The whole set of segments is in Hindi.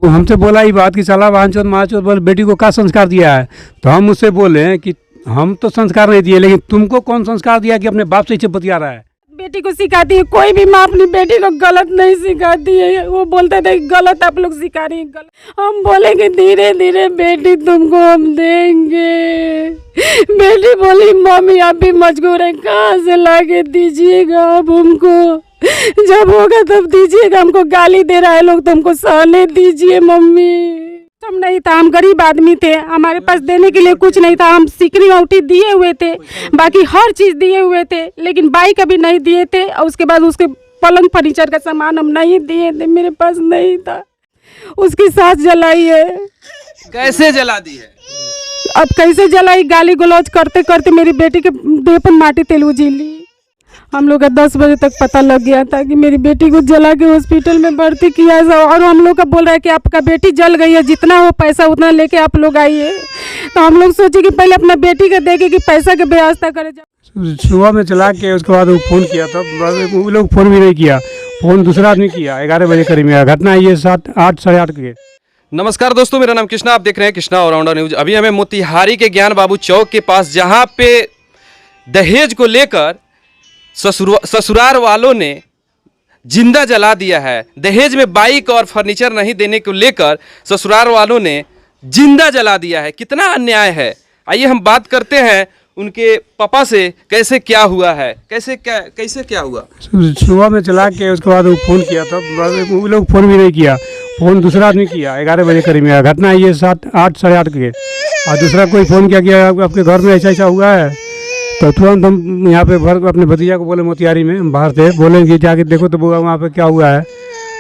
हमसे बोला ये बात कि चला वाहन महाचोत बोले बेटी को क्या संस्कार दिया है। तो हम उससे बोले कि हम तो संस्कार नहीं दिए, लेकिन तुमको कौन संस्कार दिया कि अपने बाप से इसे बतिया रहा है। बेटी को सिखाती है, कोई भी माँ अपनी बेटी को गलत नहीं सिखाती है। वो बोलते थे गलत आप लोग सिखा रही हैं, गलत। हम बोलेंगे धीरे धीरे बेटी तुमको हम देंगे। बेटी बोली मम्मी आप भी मजबूर है, कहाँ से ला के दीजिएगा आप हमको, जब होगा तब दीजिएगा। हमको गाली दे रहा है लोग, तुमको सहने दीजिए मम्मी। हम नहीं था, हम गरीब आदमी थे, हमारे पास देने के लिए कुछ नहीं था। हम सिकरी औटी दिए हुए थे, बाकी हर चीज़ दिए हुए थे, लेकिन बाइक अभी नहीं दिए थे। और उसके बाद उसके पलंग फर्नीचर का सामान हम नहीं दिए थे, मेरे पास नहीं था। उसकी सास जलाई है। कैसे जला दी है? अब कैसे जलाई, गाली गलौज करते करते मेरी बेटी के देह पर माटी तेल उजीली। हम लोग का 10 बजे तक पता लग गया था कि मेरी बेटी को जला के हॉस्पिटल में भर्ती किया है। और हम लोग का बोल रहा है कि आपका बेटी जल गई है, जितना हो पैसा उतना लेके आप लोग आइए। तो हम लोग सोचे कि पहले अपना बेटी का देखे कि पैसा की व्यवस्था करे। सुबह में चला के उसके बाद वो फ़ोन किया, तब वो लोग फ़ोन भी नहीं किया, फ़ोन दूसरा आदमी किया। 11 बजे करीब में घटना ये 7-8 साढ़े 8 के। नमस्कार दोस्तों, मेरा नाम कृष्णा, आप देख रहे हैं कृष्णा ऑलराउंडर न्यूज। अभी हमें मोतिहारी के ज्ञान बाबू चौक के पास, जहां पे दहेज को लेकर ससुराल वालों ने जिंदा जला दिया है। दहेज में बाइक और फर्नीचर नहीं देने को लेकर ससुराल वालों ने जिंदा जला दिया है। कितना अन्याय है। आइए हम बात करते हैं उनके पापा से, कैसे क्या हुआ है, कैसे क्या हुआ। सुबह में चला के उसके बाद वो फ़ोन किया, तब वो लोग फ़ोन भी नहीं किया, फ़ोन दूसरा आदमी किया। 11 बजे करीब में घटना ये 7-8 साढ़े 8 के। और दूसरा कोई फ़ोन किया कि आपके घर में ऐसा हुआ है। तो तुरंत हम यहाँ पे भर अपने भतीजा को बोले, मोतिहारी में हम बाहर थे, बोले कि जाके देखो तो वहाँ पे क्या हुआ है।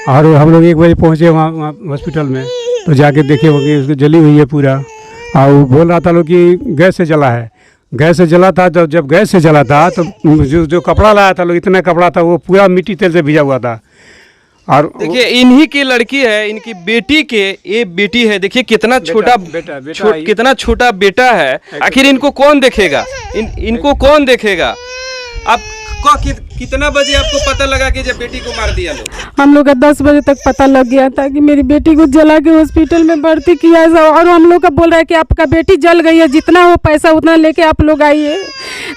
और हम लोग 1 बजे पहुँचे वहाँ हॉस्पिटल में, तो जाके देखे वो कि उसको जली हुई है पूरा। और वो बोल रहा था लोग कि गैस से जला है, गैस से जला था। तो जब गैस से जला था तो जो कपड़ा लाया था लोग, इतना कपड़ा था वो पूरा मिट्टी तेल से भिजा हुआ था। और देखिए इन्हीं की लड़की है, इनकी बेटी के ये बेटी है। देखिए कितना छोटा कितना छोटा बेटा है। आखिर इनको कौन देखेगा, इनको कौन देखेगा। अब कितना बजे आपको पता लगा कि जब बेटी को मार दिया लोग? हम लोग का 10 बजे तक पता लग गया था कि मेरी बेटी को जला के हॉस्पिटल में भर्ती किया है। और हम लोग का बोल रहा है कि आपका बेटी जल गई है, जितना हो पैसा उतना लेके आप लोग आइए।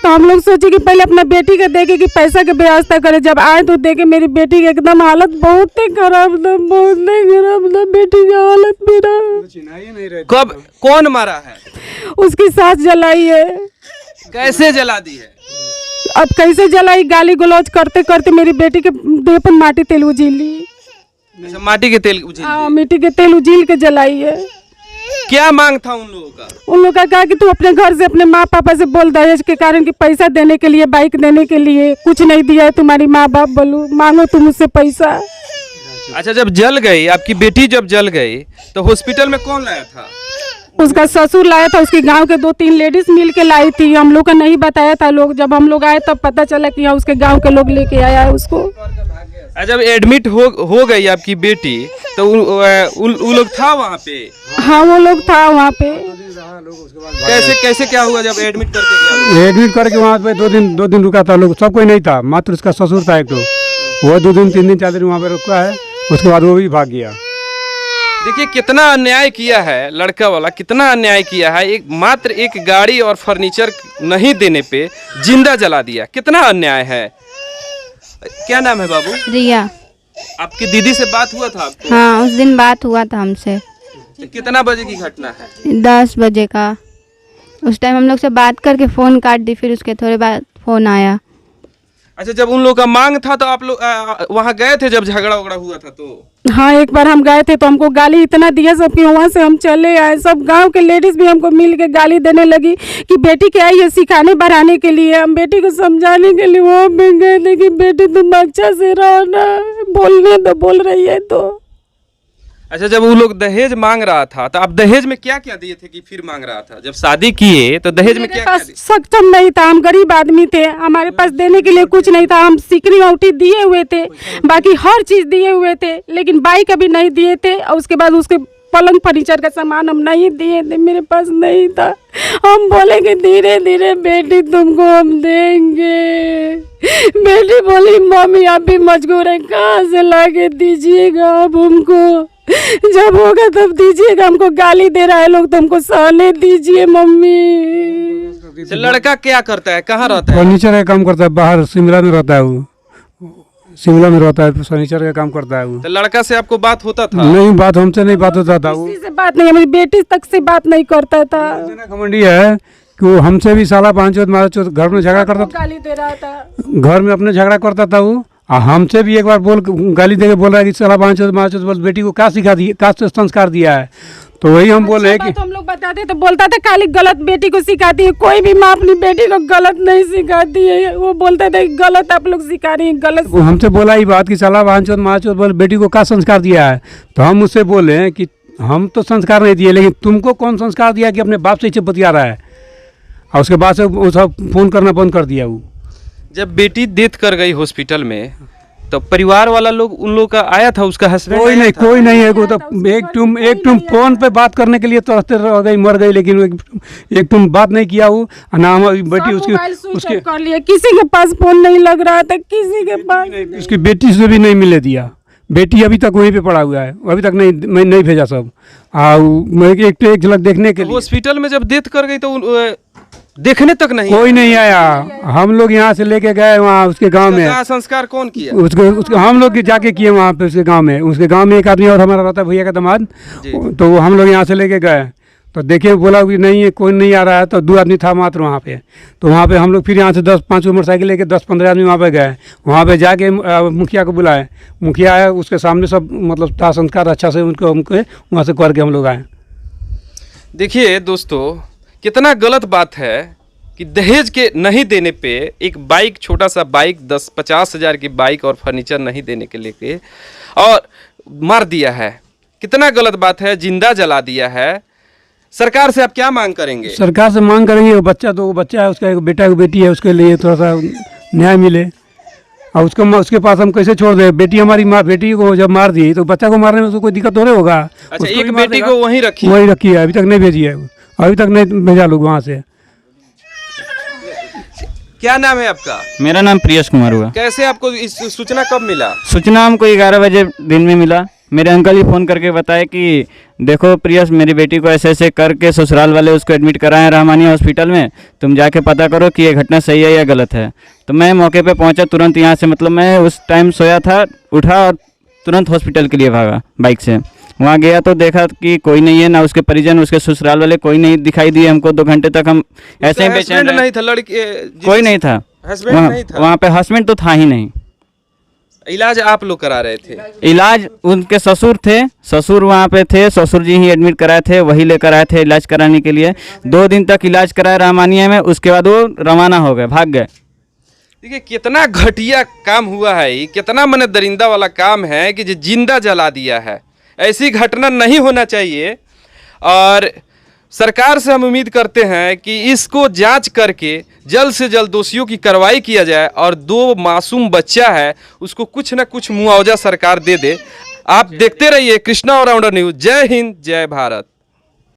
तो हम लोग सोचे कि पहले अपना बेटी का देखे कि पैसा की व्यवस्था करे। जब आए तो देखे मेरी बेटी की एकदम हालत बहुत ही खराब था, बहुत ही खराब था बेटी की हालत मेरा। कब कौन मारा है? उसकी सास जलाई है। कैसे जला दी है? अब कैसे जलाई, गाली गलौज करते करते मेरी बेटी के देह पर माटी तेल उजीली। अच्छा, माटी के तेल उजील? हाँ, मिट्टी के तेल उजील के जलाई है। क्या मांग था उन लोगों का? उन लोगों का कहा कि तू अपने घर से अपने माँ पापा से बोल, दहेज के कारण कि पैसा देने के लिए, बाइक देने के लिए कुछ नहीं दिया है तुम्हारी माँ बाप, बोलू मांगो तुम मुझसे पैसा। अच्छा, जब जल गई आपकी बेटी, जब जल गई तो हॉस्पिटल में कौन लाया था? उसका ससुर लाया था, उसकी गांव के 2-3 लेडीज मिल के लाई थी। हम लोग का नहीं बताया था लोग, जब हम लोग आए तब पता चला कि यहाँ उसके गांव के लोग लेके आया है उसको। जब एडमिट हो गई आपकी बेटी तो वो लोग था वहाँ पे? हाँ, वो लोग था वहाँ पे। कैसे क्या हुआ जब एडमिट करके गया? एडमिट करके वहाँ पे 2 दिन रुका था लोग, सब कोई नहीं था, मात्र उसका ससुर था एक। तो वो 2 दिन 3 दिन 4 दिन वहाँ पे रुका है, उसके बाद वो भी भाग गया। देखिए कितना अन्याय किया है लड़का वाला, कितना अन्याय किया है। मात्र एक गाड़ी और फर्नीचर नहीं देने पे जिंदा जला दिया, कितना अन्याय है। क्या नाम है बाबू? रिया। आपकी दीदी से बात हुआ था आपको? हाँ, उस दिन बात हुआ था हमसे। तो कितना बजे की घटना है? 10 बजे का। उस टाइम हम लोग से बात करके फ़ोन काट दी, फिर उसके थोड़े बाद फ़ोन आया। अच्छा, जब उन लोगों का मांग था तो आप लोग वहाँ गए थे जब झगड़ा वगड़ा हुआ था? तो हाँ, एक बार हम गए थे तो हमको गाली इतना दिया सबकी, वहाँ से हम चले आए। सब गांव के लेडीज भी हमको मिल के गाली देने लगी कि बेटी क्या है सिखाने बढ़ाने के लिए, हम बेटी को समझाने के लिए वो भी गए थे कि बेटी तुम अच्छा से रहो ना, बोलने तो बोल रही है तो। अच्छा, जब वो लोग दहेज मांग रहा था तो आप दहेज में क्या क्या दिए थे कि फिर मांग रहा था? जब शादी किए तो दहेज में क्या दिए? सक्षम नहीं था, हम गरीब आदमी थे, हमारे पास देने के लिए कुछ नहीं था। हम सिकरी औटी दिए हुए थे, बाकी हर चीज़ दिए हुए थे, लेकिन बाइक अभी नहीं दिए थे। और उसके बाद उसके पलंग फर्नीचर का सामान हम नहीं दिए थे, मेरे पास नहीं था। हम बोलेंगे धीरे धीरे बेटी तुमको हम देंगे। बेटी बोली मम्मी आप भी मजबूर है, कहाँ से ला के दीजिएगा आप हमको, जब होगा तब दीजिएगा, हमको गाली दे रहा है लोग, तो हमको सहने दीजिए मम्मी। तो लड़का क्या करता है, कहाँ रहता है? फर्नीचर का काम करता है, बाहर शिमला में रहता है वो, शिमला में रहता है, फर्नीचर का काम करता है वो। तो लड़का से आपको बात होता था? नहीं, बात हमसे नहीं बात होता था वो। किसी से बात नहीं, मेरी बेटी तक से बात नहीं करता था। इतना घमंडी है कि वो हमसे भी साला पांचों मारा चौथ घर में झगड़ा करता था, गाली दे रहा था। घर में अपने झगड़ा करता था वो। और हमसे भी एक बार गाली दे के बोल रहा है कि साला पांचों मारा चौथ, बोल बेटी को क्या सिखा दिया, क्या संस्कार दिया है। तो वही हम बोल रहे हैं कि हम लोग बताते तो बोलता था खाली गलत बेटी को सिखाती है, कोई भी माँ अपनी बेटी को गलत नहीं सिखाती है। वो बोलते थे गलत आप लोग सिखा रही हैं, गलत। वो हमसे बोला ही बात कि साला भांचोद माचोद बोल बेटी को क्या संस्कार दिया है। तो हम उससे बोले हैं कि हम तो संस्कार नहीं दिए, लेकिन तुमको कौन संस्कार दिया कि अपने बाप से इसे बतिया रहा है। और उसके बाद से वो सब फ़ोन करना बंद कर दिया वो। जब बेटी डेथ कर गई हॉस्पिटल में, तो परिवार वाला लोग, उन लोग का आया था, उसका हस्बैंड कोई नहीं, था? कोई नहीं है। वो तो एक तुम फोन पे बात करने के लिए तरसते रह गई, मर गई, लेकिन एक तुम बात नहीं किया वो। ना हमारी बेटी उसके कर लिया, किसी के पास फोन नहीं लग रहा था, किसी के पास। उसकी बेटी से भी नहीं मिलने दिया। बेटी अभी तक वहीं पे पड़ा हुआ है, अभी तक मैं नहीं भेजा सब। मैं एक झलक देखने के लिए। हॉस्पिटल में जब डेथ कर गई तो देखने तक नहीं कोई नहीं आया। हम लोग यहाँ से लेके गए वहाँ उसके गांव में। उसका संस्कार कौन किया? उसको हम लोग जाके किए वहाँ पे उसके गांव में। उसके गांव में एक आदमी और हमारा रहता है, भैया का दामाद। तो हम लोग यहाँ से लेके गए, तो देखे, बोला कि नहीं है, कोई नहीं आ रहा है। तो 2 आदमी था मात्र वहाँ पे। तो वहाँ पे हम लोग फिर यहाँ से 10-5 मोटरसाइकिल लेके 10-15 आदमी वहाँ पे गए। वहाँ पे जाके मुखिया को बुलाए, मुखिया आया, उसके सामने सब मतलब था संस्कार अच्छा से उनको हमको वहाँ से करके हम लोग आए। देखिए दोस्तों, कितना गलत बात है कि दहेज के नहीं देने पे एक बाइक, छोटा सा बाइक, 10-50 हज़ार की बाइक और फर्नीचर नहीं देने के लेके और मार दिया है। कितना गलत बात है, जिंदा जला दिया है। सरकार से आप क्या मांग करेंगे? सरकार से मांग करेंगे, वो बच्चा है, उसका एक बेटा एक बेटी है, उसके लिए थोड़ा सा न्याय मिले। और उसके पास हम कैसे छोड़ दें? बेटी हमारी बेटी को जब मार दी तो बच्चा को मारने में उसको कोई दिक्कत थोड़े होगा। अच्छा, एक बेटी को वहीं रखी है, अभी तक नहीं भेजी है, अभी तक नहीं भेजा लोग वहाँ से। क्या नाम है आपका? मेरा नाम प्रियस कुमार हुआ। कैसे आपको इस सूचना कब मिला? सूचना हमको 11 बजे दिन में मिला। मेरे अंकल ही फ़ोन करके बताए कि देखो प्रियस, मेरी बेटी को ऐसे ऐसे करके ससुराल वाले उसको एडमिट कराए हैं रहमानिया हॉस्पिटल में, तुम जाके पता करो कि ये घटना सही है या गलत है। तो मैं मौके पे पहुंचा तुरंत यहाँ से, मतलब मैं उस टाइम सोया था, उठा और तुरंत हॉस्पिटल के लिए भागा बाइक से। वहाँ गया तो देखा कि कोई नहीं है, ना उसके परिजन, उसके ससुराल वाले कोई नहीं दिखाई दिए हमको। 2 घंटे तक हम ऐसे ही बेचैन रहे। नहीं था लड़की, कोई नहीं था, हस्बैंड नहीं था वहाँ पे। हस्बैंड तो था ही नहीं। इलाज आप लोग करा रहे थे? इलाज उनके ससुर थे, ससुर वहाँ पे थे, ससुर जी ही एडमिट कराए थे, वही लेकर आए थे इलाज कराने के लिए। 2 दिन तक इलाज कराया रहमानिया में, उसके बाद वो रवाना हो गए, भाग गए। देखिए कितना घटिया काम हुआ है, ये कितना मन दरिंदा वाला काम है कि जो जिंदा जला दिया है। ऐसी घटना नहीं होना चाहिए। और सरकार से हम उम्मीद करते हैं कि इसको जांच करके जल्द से जल्द दोषियों की कार्रवाई किया जाए और 2 मासूम बच्चा है उसको कुछ ना कुछ मुआवजा सरकार दे दे। आप देखते रहिए कृष्णा ऑलराउंडर न्यूज़। जय हिंद, जय भारत।